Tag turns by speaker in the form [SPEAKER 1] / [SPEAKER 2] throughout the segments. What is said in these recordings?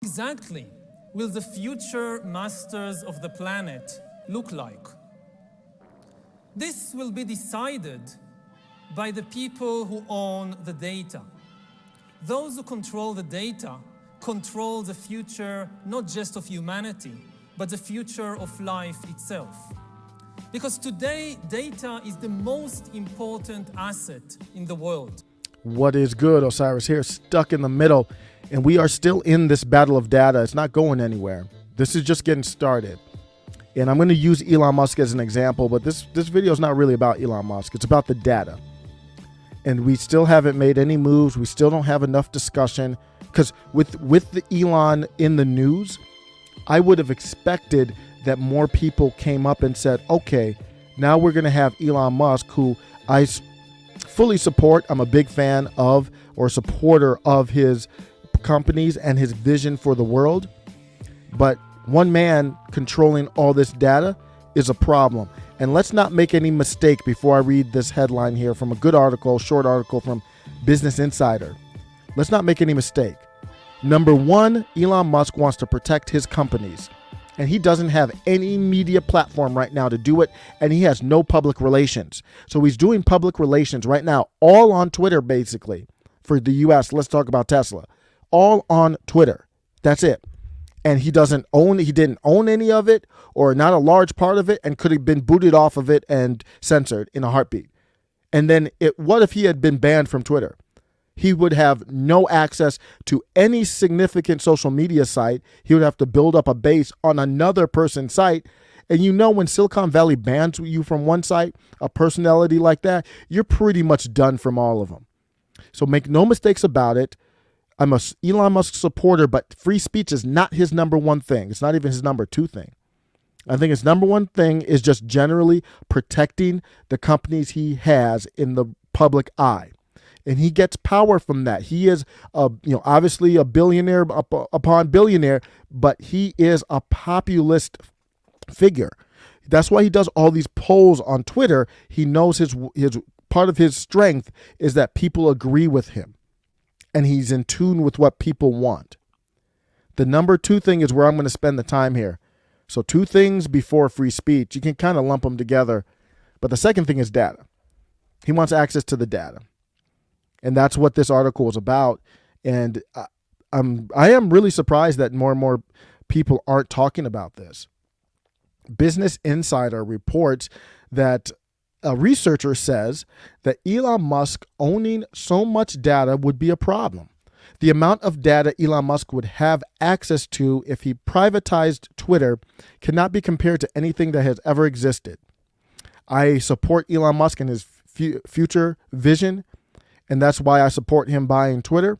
[SPEAKER 1] exactly will the future masters of the planet look like? This will be decided by the people who own the data. Those who control the data control the future, not just of humanity, but the future of life itself. Because today, data is the most important asset in the world.
[SPEAKER 2] What is good? Osiris here, stuck in the middle, and we are still in this battle of data. It's not going anywhere. This is just getting started. And I'm going to use Elon Musk as an example, but this video is not really about Elon Musk. It's about the data. And we still haven't made any moves. We still don't have enough discussion, because with the Elon in the news, I would have expected that more people came up and said, okay, now we're going to have Elon Musk, who I fully support. I'm a big fan of, or supporter of, his companies and his vision for the world. But one man controlling all this data is a problem. And let's not make any mistake before I read this headline here from a good article, short article from Business Insider. Let's not make any mistake. Number one, Elon Musk wants to protect his companies, and he doesn't have any media platform right now to do it, and he has no public relations. So he's doing public relations right now, all on Twitter, basically. For the US, let's talk about Tesla. All on Twitter. That's it. And he didn't own any of it, or not a large part of it, and could have been booted off of it and censored in a heartbeat. And then what if he had been banned from Twitter? He would have no access to any significant social media site. He would have to build up a base on another person's site. And you know, when Silicon Valley bans you from one site, a personality like that, you're pretty much done from all of them. So make no mistakes about it. I'm a Elon Musk supporter, but free speech is not his number one thing. It's not even his number two thing. I think his number one thing is just generally protecting the companies he has in the public eye. And he gets power from that. He is, obviously a billionaire upon billionaire, but he is a populist figure. That's why he does all these polls on Twitter. He knows his part of his strength is that people agree with him, and he's in tune with what people want. The number two thing is where I'm going to spend the time here. So two things before free speech. You can kind of lump them together. But the second thing is data. He wants access to the data. And that's what this article is about. And I am really surprised that more and more people aren't talking about this. Business Insider reports that a researcher says that Elon Musk owning so much data would be a problem. The amount of data Elon Musk would have access to if he privatized Twitter cannot be compared to anything that has ever existed. I support Elon Musk and his future vision, and that's why I support him buying Twitter.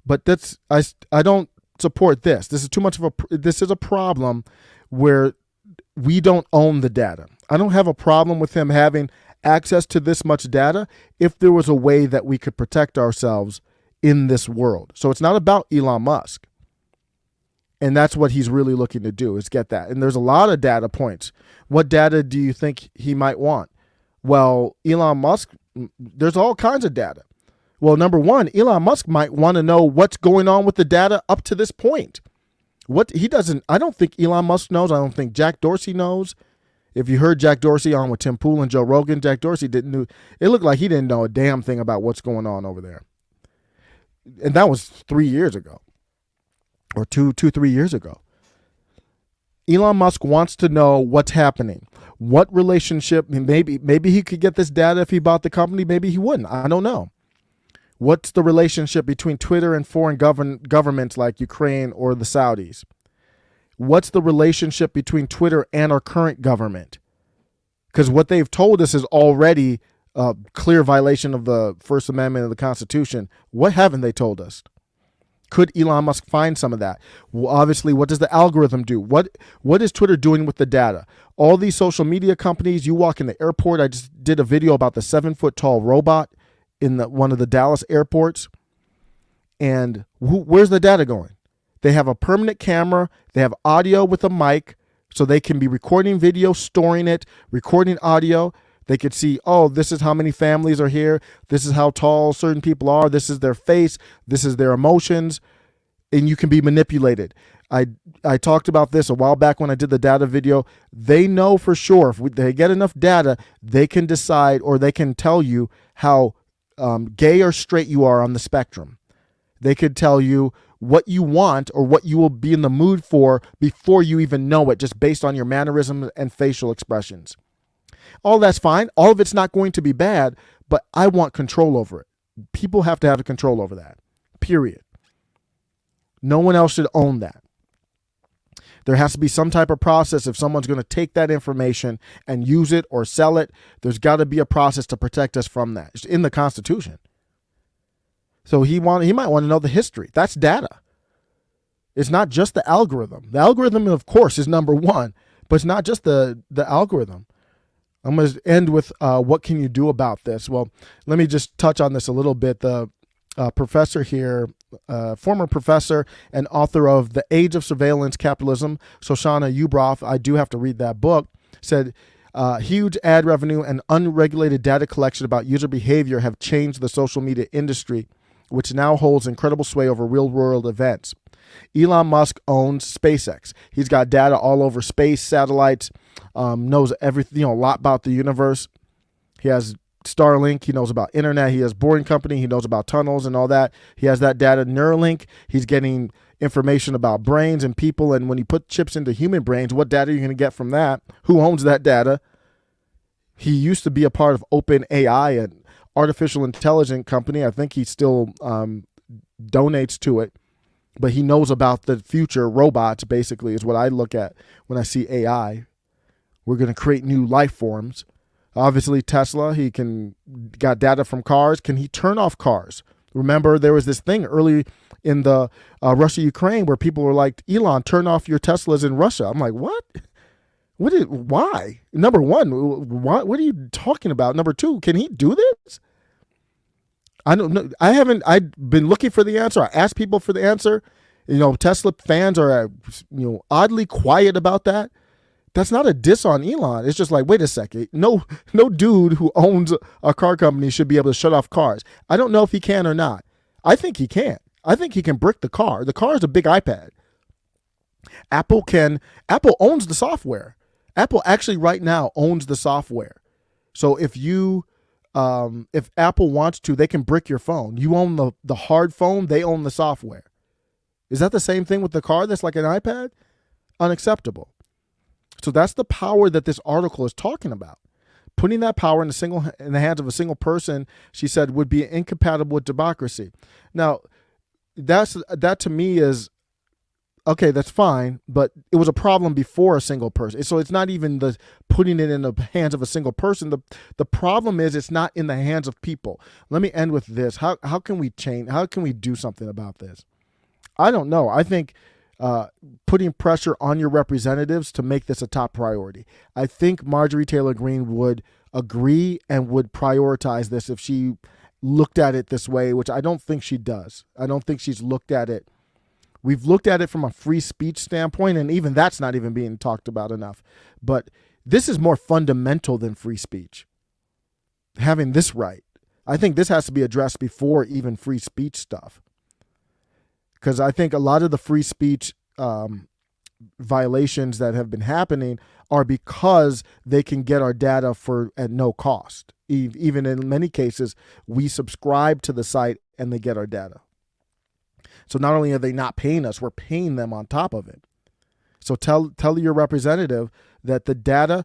[SPEAKER 2] But I don't support this. This is too much of this is a problem where we don't own the data. I don't have a problem with him having access to this much data if there was a way that we could protect ourselves in this world. So it's not about Elon Musk. And that's what he's really looking to do, is get that. And there's a lot of data points. What data do you think he might want? Well, Elon Musk, there's all kinds of data. Well, number one, Elon Musk might want to know what's going on with the data up to this point. I don't think Elon Musk knows. I don't think Jack Dorsey knows. If you heard Jack Dorsey on with Tim Pool and Joe Rogan, Jack Dorsey it looked like he didn't know a damn thing about what's going on over there. And that was 3 years ago, or 3 years ago. Elon Musk wants to know what's happening. What relationship, maybe he could get this data if he bought the company, maybe he wouldn't. I don't know. What's the relationship between Twitter and foreign governments like Ukraine or the Saudis? What's the relationship between Twitter and our current government? Because what they've told us is already a clear violation of the First Amendment of the Constitution. What haven't they told us? Could Elon Musk find some of that? Well, obviously, what does the algorithm do? What is Twitter doing with the data? All these social media companies, you walk in the airport. I just did a video about the 7-foot-tall robot in one of the Dallas airports. And where's the data going? They have a permanent camera. They have audio with a mic, so they can be recording video, storing it, recording audio. They could see, oh, this is how many families are here. This is how tall certain people are. This is their face. This is their emotions. and you can be manipulated. I talked about this a while back when I did the data video. They know for sure if they get enough data, they can decide, or they can tell you how gay or straight you are on the spectrum. They could tell you what you want or what you will be in the mood for before you even know it, just based on your mannerisms and facial expressions. All that's fine. All of it's not going to be bad, but I want control over it. People have to have control over that, period. No one else should own that. There has to be some type of process. If someone's going to take that information and use it or sell it, there's got to be a process to protect us from that. It's in the Constitution. So he might want to know the history. That's data. It's not just the algorithm. The algorithm, of course, is number one, but it's not just the algorithm. I'm going to end with what can you do about this? Well, let me just touch on this a little bit. The professor here, former professor and author of The Age of Surveillance Capitalism, Shoshana Zuboff, I do have to read that book, said huge ad revenue and unregulated data collection about user behavior have changed the social media industry, which now holds incredible sway over real-world events. Elon Musk owns SpaceX. He's got data all over space, satellites, knows everything, a lot about the universe. He has Starlink. He knows about internet. He has Boring Company. He knows about tunnels and all that. He has that data. Neuralink. He's getting information about brains and people. And when you put chips into human brains, what data are you going to get from that? Who owns that data? He used to be a part of OpenAI, an artificial intelligence company. I think he still donates to it. But he knows about the future robots, basically, is what I look at when I see AI. We're going to create new life forms. Obviously, Tesla, he got data from cars. Can he turn off cars? Remember, there was this thing early in the Russia-Ukraine where people were like, Elon, turn off your Teslas in Russia. I'm like, what? Why? Number one, what are you talking about? Number two, can he do this? I don't know. I've been looking for the answer. I asked people for the answer. Tesla fans are, oddly quiet about that. That's not a diss on Elon. It's just like, wait a second. No dude who owns a car company should be able to shut off cars. I don't know if he can or not. I think he can. I think he can brick the car. The car is a big iPad. Apple owns the software. Apple actually right now owns the software. So if Apple wants to, they can brick your phone. You own the hard phone, they own the software. Is that the same thing with the car that's like an iPad? Unacceptable. So that's the power that this article is talking about. Putting that power in the hands of a single person, she said, would be incompatible with democracy. Now, that to me is, okay, that's fine, but it was a problem before a single person. So it's not even the putting it in the hands of a single person. The problem is it's not in the hands of people. Let me end with this. How can we change? How can we do something about this? I don't know. I think putting pressure on your representatives to make this a top priority. I think Marjorie Taylor Greene would agree and would prioritize this if she looked at it this way, which I don't think she does. I don't think she's looked at it. We've looked at it from a free speech standpoint, and even that's not even being talked about enough. But this is more fundamental than free speech. Having this right. I think this has to be addressed before even free speech stuff. Because I think a lot of the free speech violations that have been happening are because they can get our data at no cost. Even in many cases, we subscribe to the site and they get our data. So not only are they not paying us, we're paying them on top of it. So tell your representative that the data,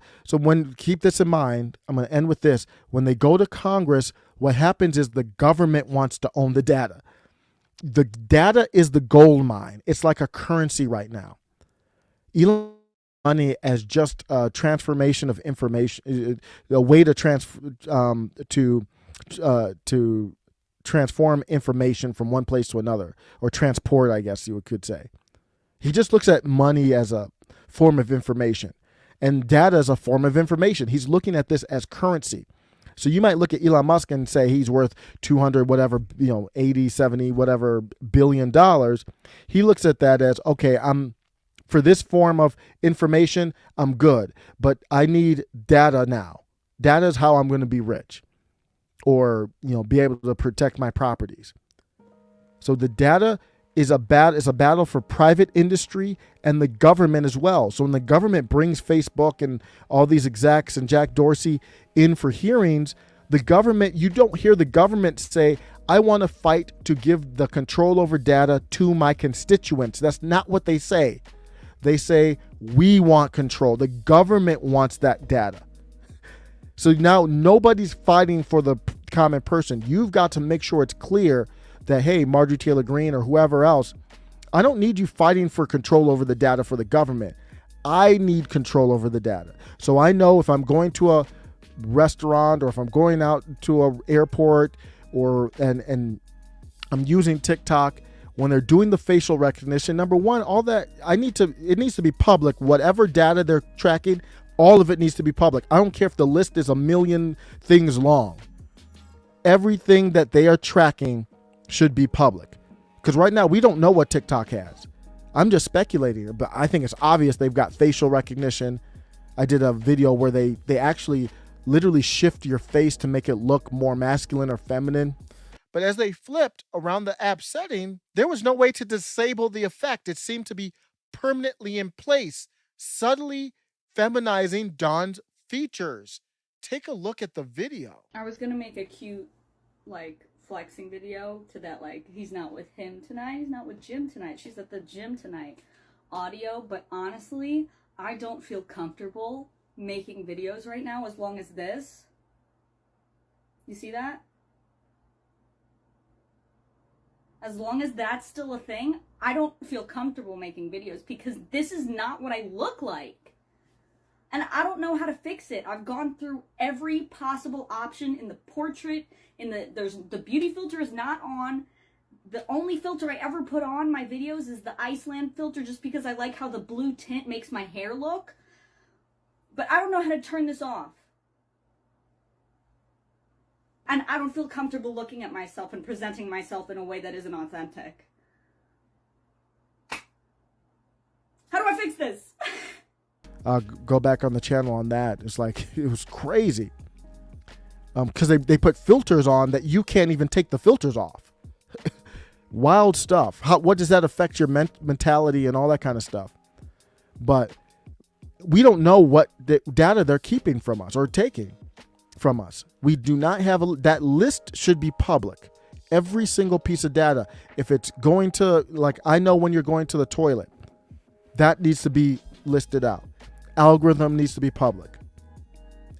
[SPEAKER 2] keep this in mind, I'm going to end with this. When they go to Congress, what happens is the government wants to own the data. The data is the gold mine. It's like a currency right now. Elon money as just a transformation of information, a way to transform information from one place to another, or transport, I guess you could say. He just looks at money as a form of information, and data as a form of information. He's looking at this as currency. So you might look at Elon Musk and say he's worth 200, whatever, 80, 70, whatever billion dollars. He looks at that as, okay, for this form of information, I'm good, but I need data now. Data is how I'm going to be rich, or, be able to protect my properties. So the data is a battle for private industry and the government as well. So when the government brings Facebook and all these execs and Jack Dorsey in for hearings, the government, you don't hear the government say, I want to fight to give the control over data to my constituents. That's not what they say. They say, we want control. The government wants that data. So now nobody's fighting for the common person. You've got to make sure it's clear that, hey, Marjorie Taylor Greene or whoever else, I don't need you fighting for control over the data for the government. I need control over the data. So I know if I'm going to a restaurant or if I'm going out to an airport and I'm using TikTok, when they're doing the facial recognition, number one, all that it needs to be public. Whatever data they're tracking, all of it needs to be public. I don't care if the list is 1 million things long. Everything that they are tracking should be public. Because right now we don't know what TikTok has. I'm just speculating, but I think it's obvious they've got facial recognition. I did a video where they actually literally shift your face to make it look more masculine or feminine. But as they flipped around the app setting, there was no way to disable the effect. It seemed to be permanently in place, subtly feminizing Dawn's features. Take a look at the video.
[SPEAKER 3] I was gonna make a cute, like, flexing video to that, like, he's not with him tonight, he's not with Jim tonight, she's at the gym tonight audio, but honestly, I don't feel comfortable making videos right now as long as this. You see that? As long as that's still a thing, I don't feel comfortable making videos because this is not what I look like. And I don't know how to fix it. I've gone through every possible option in the portrait, the beauty filter is not on. The only filter I ever put on my videos is the Iceland filter just because I like how the blue tint makes my hair look. But I don't know how to turn this off. And I don't feel comfortable looking at myself and presenting myself in a way that isn't authentic. How do I fix this?
[SPEAKER 2] Go back on the channel on that. It's like, it was crazy. Because they put filters on that you can't even take the filters off. Wild stuff. What does that affect your mentality and all that kind of stuff? But we don't know what data they're keeping from us or taking from us. We do not have that list should be public. Every single piece of data. If it's going to, like, I know when you're going to the toilet, that needs to be listed out. Algorithm needs to be public.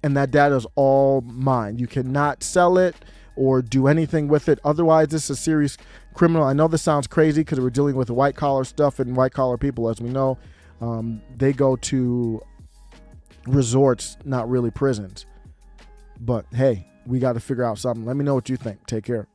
[SPEAKER 2] And that data is all mine. You cannot sell it or do anything with it. Otherwise, this is a serious criminal. I know this sounds crazy because we're dealing with white collar stuff and white collar people, as we know. They go to resorts, not really prisons. But hey, we got to figure out something. Let me know what you think. Take care.